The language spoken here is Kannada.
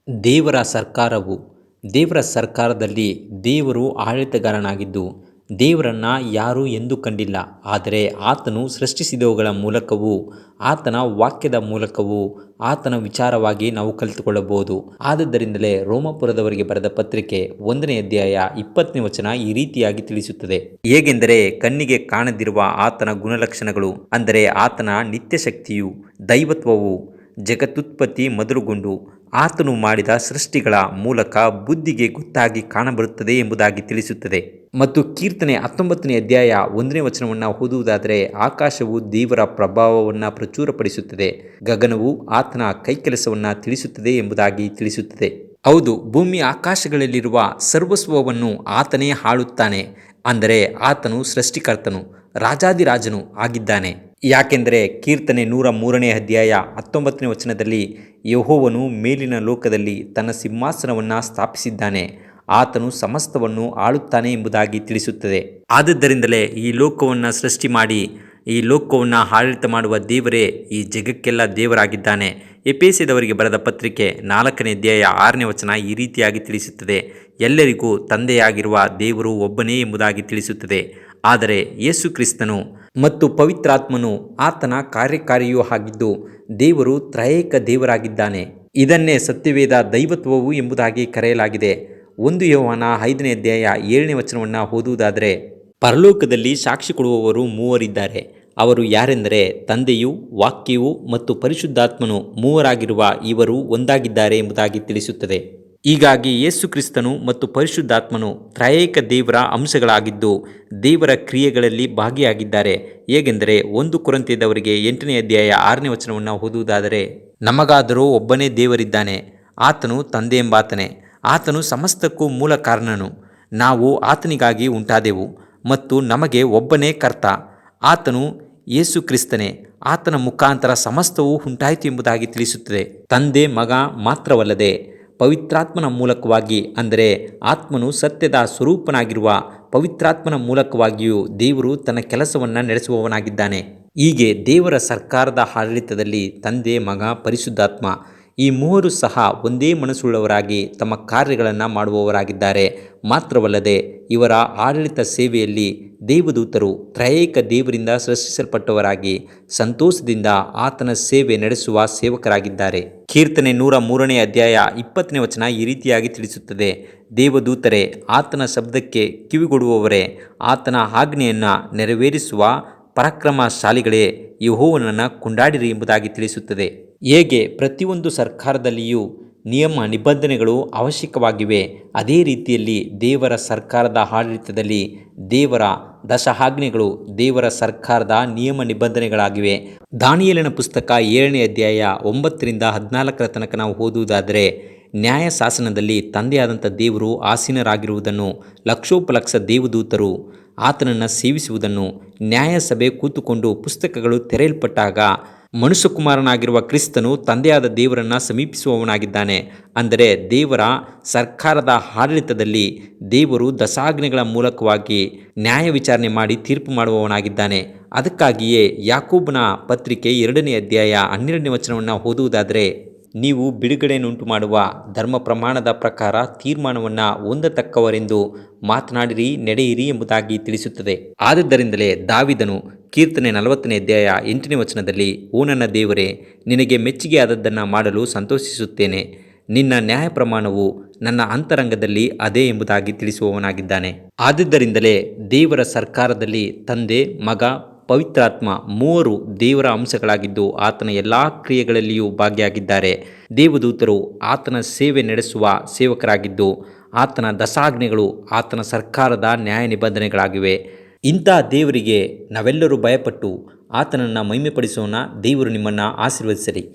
ದೇವರ ಸರ್ಕಾರವು ದೇವರ ಸರ್ಕಾರದಲ್ಲಿ ದೇವರು ಆಡಳಿತಗಾರನಾಗಿದ್ದು ದೇವರನ್ನು ಯಾರೂ ಎಂದೂ ಕಂಡಿಲ್ಲ. ಆದರೆ ಆತನು ಸೃಷ್ಟಿಸಿದವುಗಳ ಮೂಲಕವೂ ಆತನ ವಾಕ್ಯದ ಮೂಲಕವೂ ಆತನ ವಿಚಾರವಾಗಿ ನಾವು ಕಲಿತುಕೊಳ್ಳಬಹುದು. ಆದ್ದರಿಂದಲೇ ರೋಮಾಪುರದವರಿಗೆ ಬರೆದ ಪತ್ರಿಕೆ 1ನೇ ಅಧ್ಯಾಯ 20ನೇ ವಚನ ಈ ರೀತಿಯಾಗಿ ತಿಳಿಸುತ್ತದೆ. ಹೇಗೆಂದರೆ ಕಣ್ಣಿಗೆ ಕಾಣದಿರುವ ಆತನ ಗುಣಲಕ್ಷಣಗಳು, ಅಂದರೆ ಆತನ ನಿತ್ಯಶಕ್ತಿಯು, ದೈವತ್ವವು ಜಗತ್ತುತ್ಪತ್ತಿ ಮೊದಲುಗೊಂಡು ಆತನು ಮಾಡಿದ ಸೃಷ್ಟಿಗಳ ಮೂಲಕ ಬುದ್ಧಿಗೆ ಗೊತ್ತಾಗಿ ಕಾಣಬರುತ್ತದೆ ಎಂಬುದಾಗಿ ತಿಳಿಸುತ್ತದೆ. ಮತ್ತು ಕೀರ್ತನೆ 19ನೇ ಅಧ್ಯಾಯ 1ನೇ ವಚನವನ್ನು ಓದುವುದಾದರೆ, ಆಕಾಶವು ದೇವರ ಪ್ರಭಾವವನ್ನು ಪ್ರಚುರಪಡಿಸುತ್ತದೆ, ಗಗನವು ಆತನ ಕೈಕೆಲಸವನ್ನು ತಿಳಿಸುತ್ತದೆ ಎಂಬುದಾಗಿ ತಿಳಿಸುತ್ತದೆ. ಹೌದು, ಭೂಮಿ ಆಕಾಶಗಳಲ್ಲಿರುವ ಸರ್ವಸ್ವವನ್ನು ಆತನೇ ಆಳುತ್ತಾನೆ. ಅಂದರೆ ಆತನು ಸೃಷ್ಟಿಕರ್ತನು, ರಾಜಾದಿರಾಜನು ಆಗಿದ್ದಾನೆ. ಯಾಕೆಂದರೆ ಕೀರ್ತನೆ 103ನೇ ಅಧ್ಯಾಯ 19ನೇ ವಚನದಲ್ಲಿ, ಯೆಹೋವನು ಮೇಲಿನ ಲೋಕದಲ್ಲಿ ತನ್ನ ಸಿಂಹಾಸನವನ್ನು ಸ್ಥಾಪಿಸಿದ್ದಾನೆ, ಆತನು ಸಮಸ್ತವನ್ನು ಆಳುತ್ತಾನೆ ಎಂಬುದಾಗಿ ತಿಳಿಸುತ್ತದೆ. ಆದ್ದರಿಂದಲೇ ಈ ಲೋಕವನ್ನು ಸೃಷ್ಟಿ ಮಾಡಿ ಈ ಲೋಕವನ್ನು ಆಡಳಿತ ಮಾಡುವ ದೇವರೇ ಈ ಜಗಕ್ಕೆಲ್ಲ ದೇವರಾಗಿದ್ದಾನೆ. ಎಫೆಸದವರಿಗೆ ಬರೆದ ಪತ್ರಿಕೆ 4ನೇ ಅಧ್ಯಾಯ 6ನೇ ವಚನ ಈ ರೀತಿಯಾಗಿ ತಿಳಿಸುತ್ತದೆ, ಎಲ್ಲರಿಗೂ ತಂದೆಯಾಗಿರುವ ದೇವರು ಒಬ್ಬನೇ ಎಂಬುದಾಗಿ ತಿಳಿಸುತ್ತದೆ. ಆದರೆ ಯೇಸು ಕ್ರಿಸ್ತನು ಮತ್ತು ಪವಿತ್ರಾತ್ಮನು ಆತನ ಕಾರ್ಯಕಾರಿಯೂ ಆಗಿದ್ದು ದೇವರು ತ್ರಯೇಕ ದೇವರಾಗಿದ್ದಾನೆ. ಇದನ್ನೇ ಸತ್ಯವೇದ ದೈವತ್ವವು ಎಂಬುದಾಗಿ ಕರೆಯಲಾಗಿದೆ. 1 ಯೋಹಾನ 5ನೇ ಅಧ್ಯಾಯ 7ನೇ ವಚನವನ್ನು ಓದುವುದಾದರೆ, ಪರಲೋಕದಲ್ಲಿ ಸಾಕ್ಷಿ ಕೊಡುವವರು ಮೂವರಿದ್ದಾರೆ. ಅವರು ಯಾರೆಂದರೆ ತಂದೆಯು, ವಾಕ್ಯವು ಮತ್ತು ಪರಿಶುದ್ಧಾತ್ಮನು, ಮೂವರಾಗಿರುವ ಇವರು ಒಂದಾಗಿದ್ದಾರೆ ಎಂಬುದಾಗಿ ತಿಳಿಸುತ್ತದೆ. ಹೀಗಾಗಿ ಯೇಸು ಕ್ರಿಸ್ತನು ಮತ್ತು ಪರಿಶುದ್ಧಾತ್ಮನು ತ್ರಯೇಕ ದೇವರ ಅಂಶಗಳಾಗಿದ್ದು ದೇವರ ಕ್ರಿಯೆಗಳಲ್ಲಿ ಭಾಗಿಯಾಗಿದ್ದಾರೆ. ಹೇಗೆಂದರೆ 1 ಕೊರಿಂಥದವರಿಗೆ 8ನೇ ಅಧ್ಯಾಯ 6ನೇ ವಚನವನ್ನು ಓದುವುದಾದರೆ, ನಮಗಾದರೂ ಒಬ್ಬನೇ ದೇವರಿದ್ದಾನೆ, ಆತನು ತಂದೆ ಎಂಬಾತನೇ, ಆತನು ಸಮಸ್ತಕ್ಕೂ ಮೂಲ ಕಾರಣನು, ನಾವು ಆತನಿಗಾಗಿ ಉಂಟಾದೆವು ಮತ್ತು ನಮಗೆ ಒಬ್ಬನೇ ಕರ್ತ, ಆತನು ಯೇಸು ಕ್ರಿಸ್ತನೇ, ಆತನ ಮುಖಾಂತರ ಸಮಸ್ತವೂ ಉಂಟಾಯಿತು ಎಂಬುದಾಗಿ ತಿಳಿಸುತ್ತದೆ. ತಂದೆ ಮಗ ಮಾತ್ರವಲ್ಲದೆ ಪವಿತ್ರಾತ್ಮನ ಮೂಲಕವಾಗಿ, ಅಂದರೆ ಆತ್ಮನು ಸತ್ಯದ ಸ್ವರೂಪನಾಗಿರುವ ಪವಿತ್ರಾತ್ಮನ ಮೂಲಕವಾಗಿಯೂ ದೇವರು ತನ್ನ ಕೆಲಸವನ್ನು ನಡೆಸುವವನಾಗಿದ್ದಾನೆ. ಹೀಗೆ ದೇವರ ಸರ್ಕಾರದ ಆಡಳಿತದಲ್ಲಿ ತಂದೆ, ಮಗ, ಪರಿಶುದ್ಧಾತ್ಮ ಈ ಮೂವರು ಸಹ ಒಂದೇ ಮನಸ್ಸುಳ್ಳವರಾಗಿ ತಮ್ಮ ಕಾರ್ಯಗಳನ್ನು ಮಾಡುವವರಾಗಿದ್ದಾರೆ. ಮಾತ್ರವಲ್ಲದೆ ಇವರ ಆಡಳಿತ ಸೇವೆಯಲ್ಲಿ ದೇವದೂತರು ತ್ರಯೇಕ ದೇವರಿಂದ ಸೃಷ್ಟಿಸಲ್ಪಟ್ಟವರಾಗಿ ಸಂತೋಷದಿಂದ ಆತನ ಸೇವೆ ನಡೆಸುವ ಸೇವಕರಾಗಿದ್ದಾರೆ. ಕೀರ್ತನೆ 103ನೇ ಅಧ್ಯಾಯ 20ನೇ ವಚನ ಈ ರೀತಿಯಾಗಿ ತಿಳಿಸುತ್ತದೆ, ದೇವದೂತರೇ, ಆತನ ಶಬ್ದಕ್ಕೆ ಕಿವಿಗೊಡುವವರೇ, ಆತನ ಆಜ್ಞೆಯನ್ನು ನೆರವೇರಿಸುವ ಪರಾಕ್ರಮಶಾಲಿಗಳೇ, ಯೆಹೋವನನ್ನು ಕೊಂಡಾಡಿರಿ ಎಂಬುದಾಗಿ ತಿಳಿಸುತ್ತದೆ. ಹೇಗೆ ಪ್ರತಿಯೊಂದು ಸರ್ಕಾರದಲ್ಲಿಯೂ ನಿಯಮ ನಿಬಂಧನೆಗಳು ಅವಶ್ಯಕವಾಗಿವೆ, ಅದೇ ರೀತಿಯಲ್ಲಿ ದೇವರ ಸರ್ಕಾರದ ಆಡಳಿತದಲ್ಲಿ ದೇವರ ದಶಾಜ್ಞೆಗಳು ದೇವರ ಸರ್ಕಾರದ ನಿಯಮ ನಿಬಂಧನೆಗಳಾಗಿವೆ. ದಾನಿಯೇಲನ ಪುಸ್ತಕ 7ನೇ ಅಧ್ಯಾಯ 9ರಿಂದ 14 ತನಕ ನಾವು ಓದುವುದಾದರೆ, ನ್ಯಾಯಶಾಸನದಲ್ಲಿ ತಂದೆಯಾದಂಥ ದೇವರು ಆಸೀನರಾಗಿರುವುದನ್ನು, ಲಕ್ಷೋಪಲಕ್ಷ ದೇವದೂತರು ಆತನನ್ನು ಸೇವಿಸುವುದನ್ನು, ನ್ಯಾಯಸಭೆ ಕೂತುಕೊಂಡು ಪುಸ್ತಕಗಳು ತೆರೆಯಲ್ಪಟ್ಟಾಗ ಮನುಷ್ಯಕುಮಾರನಾಗಿರುವ ಕ್ರಿಸ್ತನು ತಂದೆಯಾದ ದೇವರನ್ನು ಸಮೀಪಿಸುವವನಾಗಿದ್ದಾನೆ. ಅಂದರೆ ದೇವರ ಸರ್ಕಾರದ ಆಡಳಿತದಲ್ಲಿ ದೇವರು ದಶಾಜ್ಞೆಗಳ ಮೂಲಕವಾಗಿ ನ್ಯಾಯ ವಿಚಾರಣೆ ಮಾಡಿ ತೀರ್ಪು ಮಾಡುವವನಾಗಿದ್ದಾನೆ. ಅದಕ್ಕಾಗಿಯೇ ಯಾಕೋಬನ ಪತ್ರಿಕೆ 2ನೇ ಅಧ್ಯಾಯ 12ನೇ ವಚನವನ್ನು ಓದುವುದಾದರೆ, ನೀವು ಬಿಡುಗಡೆಯನ್ನುಂಟು ಮಾಡುವ ಧರ್ಮ ಪ್ರಮಾಣದ ಪ್ರಕಾರ ತೀರ್ಮಾನವನ್ನು ಹೊಂದತಕ್ಕವರೆಂದು ಮಾತನಾಡಿರಿ, ನಡೆಯಿರಿ ಎಂಬುದಾಗಿ ತಿಳಿಸುತ್ತದೆ. ಆದ್ದರಿಂದಲೇ ದಾವೀದನು ಕೀರ್ತನೆ 40ನೇ ಅಧ್ಯಾಯ 8ನೇ ವಚನದಲ್ಲಿ, ಓ ನನ್ನ ದೇವರೇ, ನಿನಗೆ ಮೆಚ್ಚುಗೆಯಾದದ್ದನ್ನು ಮಾಡಲು ಸಂತೋಷಿಸುತ್ತೇನೆ, ನಿನ್ನ ನ್ಯಾಯ ಪ್ರಮಾಣವು ನನ್ನ ಅಂತರಂಗದಲ್ಲಿ ಅದೇ ಎಂಬುದಾಗಿ ತಿಳಿಸುವವನಾಗಿದ್ದಾನೆ. ಆದ್ದರಿಂದಲೇ ದೇವರ ಸರ್ಕಾರದಲ್ಲಿ ತಂದೆ, ಮಗ, ಪವಿತ್ರಾತ್ಮ ಮೂವರು ದೇವರ ಅಂಶಗಳಾಗಿದ್ದು ಆತನ ಎಲ್ಲ ಕ್ರಿಯೆಗಳಲ್ಲಿಯೂ ಭಾಗಿಯಾಗಿದ್ದಾರೆ. ದೇವದೂತರು ಆತನ ಸೇವೆ ನಡೆಸುವ ಸೇವಕರಾಗಿದ್ದು ಆತನ ದಶಾಜ್ಞೆಗಳು ಆತನ ಸರ್ಕಾರದ ನ್ಯಾಯ ನಿಬಂಧನೆಗಳಾಗಿವೆ. ಇಂಥ ದೇವರಿಗೆ ನಾವೆಲ್ಲರೂ ಭಯಪಟ್ಟು ಆತನನ್ನು ಮಹಿಮೆಪಡಿಸೋಣ. ದೇವರು ನಿಮ್ಮನ್ನು ಆಶೀರ್ವದಿಸಲಿ.